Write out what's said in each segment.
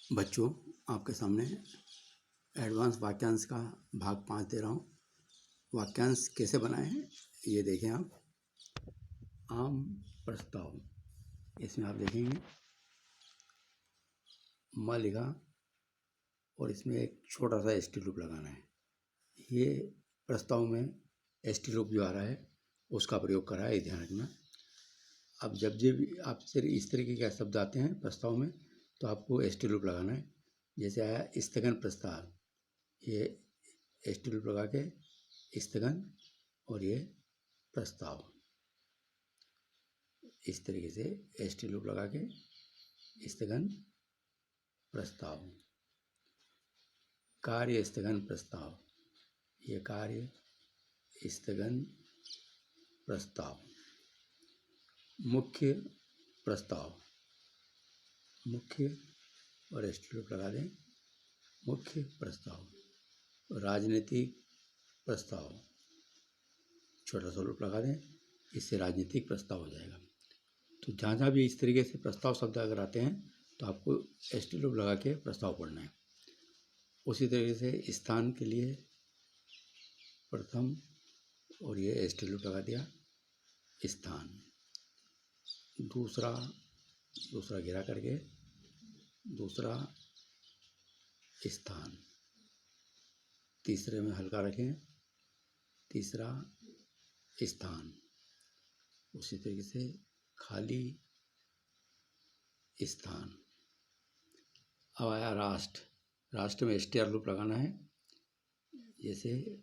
बच्चों, आपके सामने एडवांस वाक्यांश का भाग 5 दे रहा हूँ। वाक्यांश कैसे बनाएं ये देखें आप। आम प्रस्ताव, इसमें आप देखेंगे म लिखा और इसमें एक छोटा सा एस टी लूप लगाना है। ये प्रस्ताव में एस टी लूप जो आ रहा है उसका प्रयोग करा है, ध्यान रखना। अब जब भी आपसे इस तरीके के शब्द आते हैं प्रस्ताव में तो आपको एस टी लूप लगाना है। जैसे आया स्थगन प्रस्ताव, ये एस टी लूप लगा के स्थगन और ये प्रस्ताव, इस तरीके से एस टी लूप लगा के स्थगन प्रस्ताव। कार्य स्थगन प्रस्ताव, ये कार्य स्थगन प्रस्ताव। मुख्य प्रस्ताव, मुख्य और एस टी लूप लगा दें, मुख्य प्रस्ताव। राजनीतिक प्रस्ताव, छोटा सा लूप लगा दें, इससे राजनीतिक प्रस्ताव हो जाएगा। तो जहाँ भी इस तरीके से प्रस्ताव शब्द अगर आते हैं तो आपको एस टी लूप लगा के प्रस्ताव पढ़ना है। उसी तरीके से स्थान के लिए प्रथम और ये एस टी लूप लगा दिया, स्थान। दूसरा घेरा करके दूसरा स्थान। तीसरे में हल्का रखें, तीसरा स्थान। उसी तरीके से खाली स्थान। अब आया राष्ट्र, राष्ट्र में एस टी आर लूप लगाना है। जैसे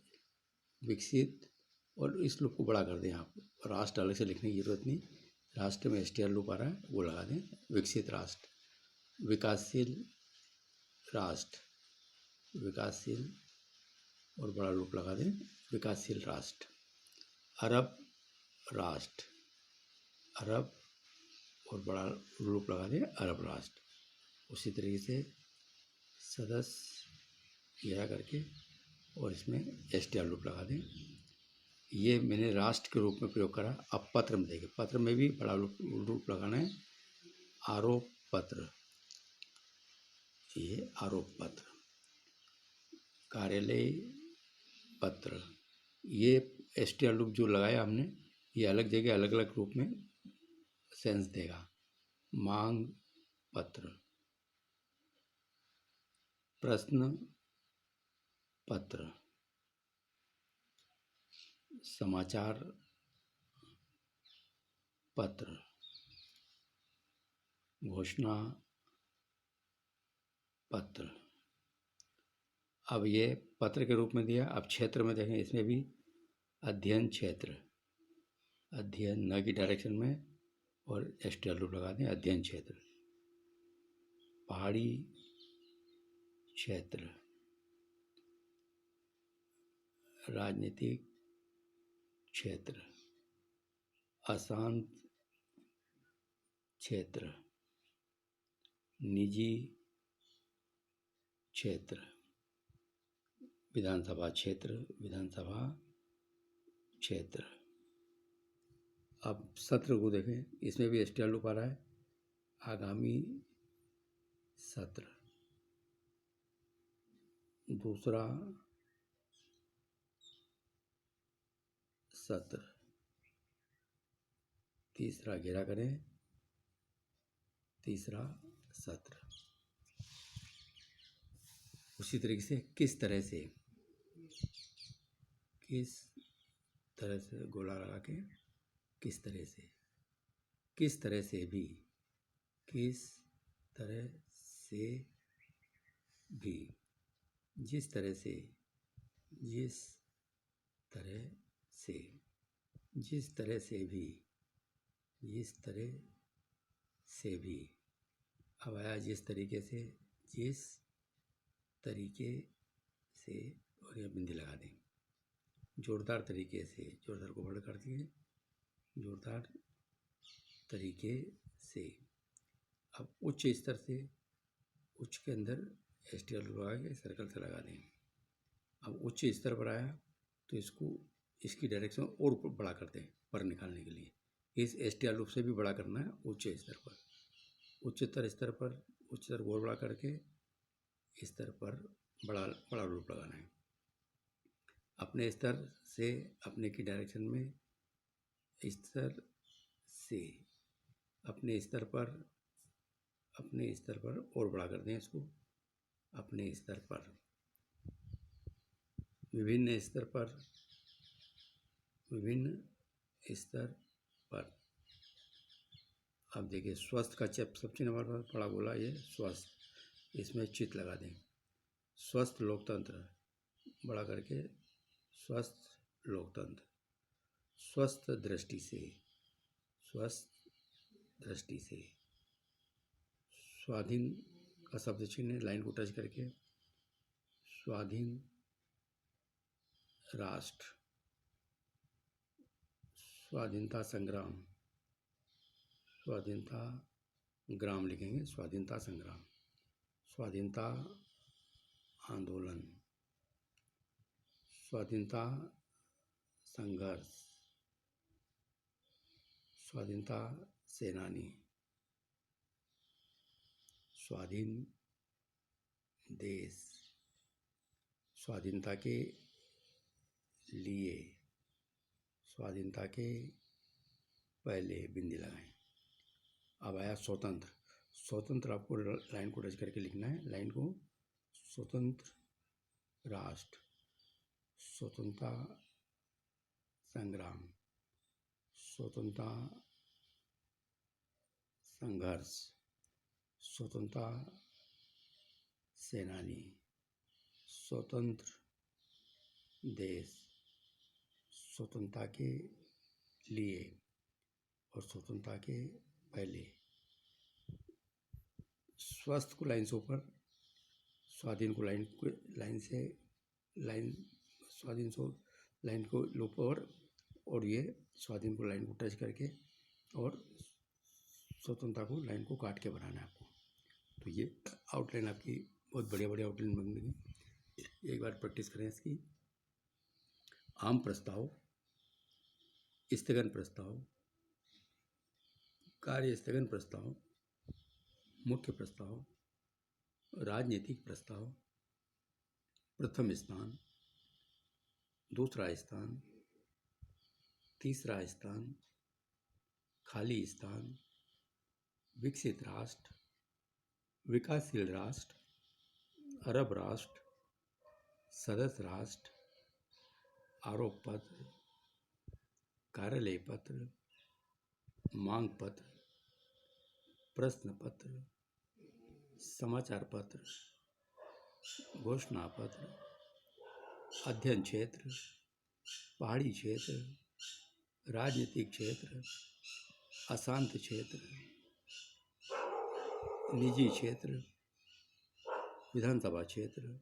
विकसित, और इस लूप को बड़ा कर दें आप, राष्ट्र अलग से लिखने की जरूरत नहीं। राष्ट्र में एस टी आर लूप आ रहा है वो लगा दें, विकसित राष्ट्र। विकासशील राष्ट्र, विकासशील और बड़ा लूप लगा दें, विकासशील राष्ट्र। अरब राष्ट्र, अरब और बड़ा लूप लगा दें, अरब राष्ट्र। उसी तरीके से सदस्य घेरा करके और इसमें एस टी आर लूप लगा दें। ये मैंने राष्ट्र के रूप में प्रयोग करा। अब पत्र में देखें, पत्र में भी बड़ा लूप लगाना है। आरोप पत्र, ये आरोप पत्र। कार्यालय पत्र, ये एस टी आर लूप जो लगाया हमने ये अलग जगह अलग अलग रूप में सेंस देगा। मांग पत्र, प्रश्न पत्र, समाचार पत्र, घोषणा पत्र। अब ये पत्र के रूप में दिया। अब क्षेत्र में देखें, इसमें भी अध्ययन क्षेत्र, अध्ययन न की डायरेक्शन में, और एस टी आर लूप लगा दें, अध्ययन क्षेत्र। पहाड़ी क्षेत्र, राजनीतिक क्षेत्र, अशांत क्षेत्र, निजी क्षेत्र, विधानसभा क्षेत्र, विधानसभा क्षेत्र। अब सत्र को देखें, इसमें भी एस टी आर लूप आ रहा है। आगामी सत्र, दूसरा सत्र, तीसरा घेरा करें, तीसरा सत्र। उसी तरीके से किस तरह से गोला लगा के किस तरह से भी, किस तरह से भी, जिस तरह से, जिस तरह से, जिस तरह से भी, जिस तरह से भी। अब आया जिस तरीके से, जिस तरीके से, और यह बिंदी लगा दें। जोरदार तरीके से, जोरदार को बड़ा कर दिए, जोरदार तरीके से। अब उच्च स्तर से, उच्च के अंदर एस टी आर लगा के सर्कल से लगा दें। अब उच्च स्तर पर आया तो इसकी डायरेक्शन और बड़ा कर दें पर निकालने के लिए। इस एस टी आर लूप से भी बड़ा करना है उच्च स्तर पर। उच्चतर स्तर पर, उच्चतर और बड़ा करके स्तर पर बड़ा बड़ा रूप लगाना है। अपने स्तर से अपने की डायरेक्शन में, स्तर से अपने स्तर पर और बड़ा कर दें इसको। अपने स्तर पर, विभिन्न स्तर पर, विभिन्न स्तर पर। अब देखिए स्वस्थ का सबसे नंबर पर बड़ा गोला ये स्वस्थ, इसमें चित लगा दें। स्वस्थ लोकतंत्र बड़ा करके स्वस्थ लोकतंत्र। स्वस्थ दृष्टि से, स्वस्थ दृष्टि से। स्वाधीन का शब्द चिन्ह लाइन को टच करके स्वाधीन राष्ट्र। स्वाधीनता संग्राम, स्वाधीनता ग्राम लिखेंगे, स्वाधीनता संग्राम। स्वाधीनता आंदोलन, स्वाधीनता संघर्ष। स्वाधीनता सेनानी। स्वाधीन देश, स्वाधीनता के लिए, स्वाधीनता के पहले बिंदी लगाएं। अब आया स्वतंत्र। स्वतंत्र आपको लाइन को टच करके लिखना है, लाइन को। स्वतंत्र राष्ट्र, स्वतंत्रता संग्राम, स्वतंत्रता संघर्ष, स्वतंत्रता सेनानी, स्वतंत्र देश, स्वतंत्रता के लिए और स्वतंत्रता के पहले। स्वस्थ को लाइन से ऊपर, स्वाधीन को लाइन से स्वाधीन से लाइन को ऊपर, और ये स्वाधीन को लाइन को टच करके और स्वतंत्रता को लाइन को काट के बनाना है आपको। तो ये आउटलाइन आपकी बहुत बढ़िया आउटलाइन बन गई। एक बार प्रैक्टिस करें इसकी। आम प्रस्ताव, स्थगन प्रस्ताव, कार्य स्थगन प्रस्ताव, मुख्य प्रस्ताव, राजनीतिक प्रस्ताव, प्रथम स्थान, दूसरा स्थान, तीसरा स्थान, खाली स्थान, विकसित राष्ट्र, विकासशील राष्ट्र, अरब राष्ट्र, सदस्य राष्ट्र, आरोप पत्र, कार्यालय पत्र, मांग पत्र, प्रश्न पत्र, समाचार पत्र, घोषणा पत्र, अध्ययन क्षेत्र, पहाड़ी क्षेत्र, राजनीतिक क्षेत्र, अशांत क्षेत्र, निजी क्षेत्र, विधानसभा क्षेत्र,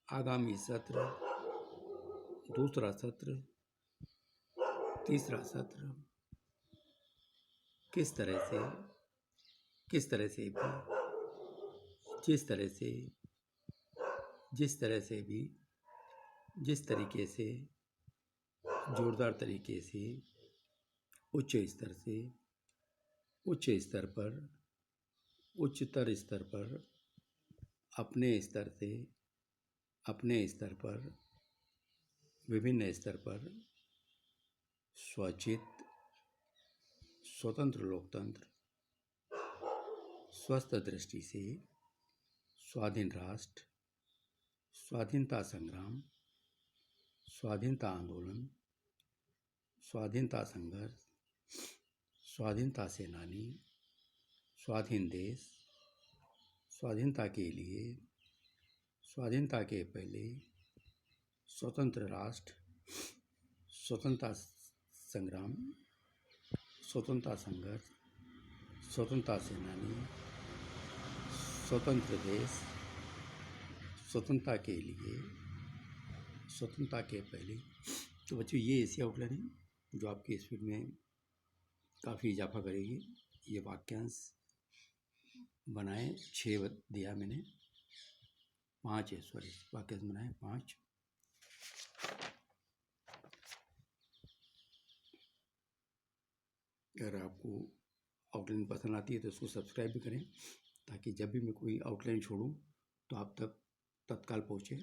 आगामी सत्र, दूसरा सत्र, तीसरा सत्र। किस तरह से भी, जिस तरीके से, जोरदार तरीके से, उच्च स्तर पर, उच्चतर स्तर पर, अपने स्तर पर, विभिन्न स्तर पर, स्वचित, स्वतंत्र लोकतंत्र, स्वस्थ दृष्टि से, स्वाधीन राष्ट्र, स्वाधीनता संग्राम, स्वाधीनता आंदोलन, स्वाधीनता संघर्ष, स्वाधीनता सेनानी, स्वाधीन देश, स्वाधीनता के लिए, स्वाधीनता के पहले, स्वतंत्र राष्ट्र, स्वतंत्रता संग्राम, स्वतंत्रता संघर्ष, स्वतंत्रता सेनानी, स्वतंत्र देश, स्वतंत्रता के लिए, स्वतंत्रता के पहले। तो बच्चों ये ऐसी आउटलाइन है जो आपकी स्पीड में काफ़ी इजाफा करेगी। ये वाक्यांश बनाए 6 दिया मैंने, 5 है, सॉरी, वाक्यांश बनाए 5। अगर आपको आउटलाइन पसंद आती है तो इसको सब्सक्राइब भी करें, ताकि जब भी मैं कोई आउटलाइन छोड़ूं तो तो आप तक तत्काल पहुँचे।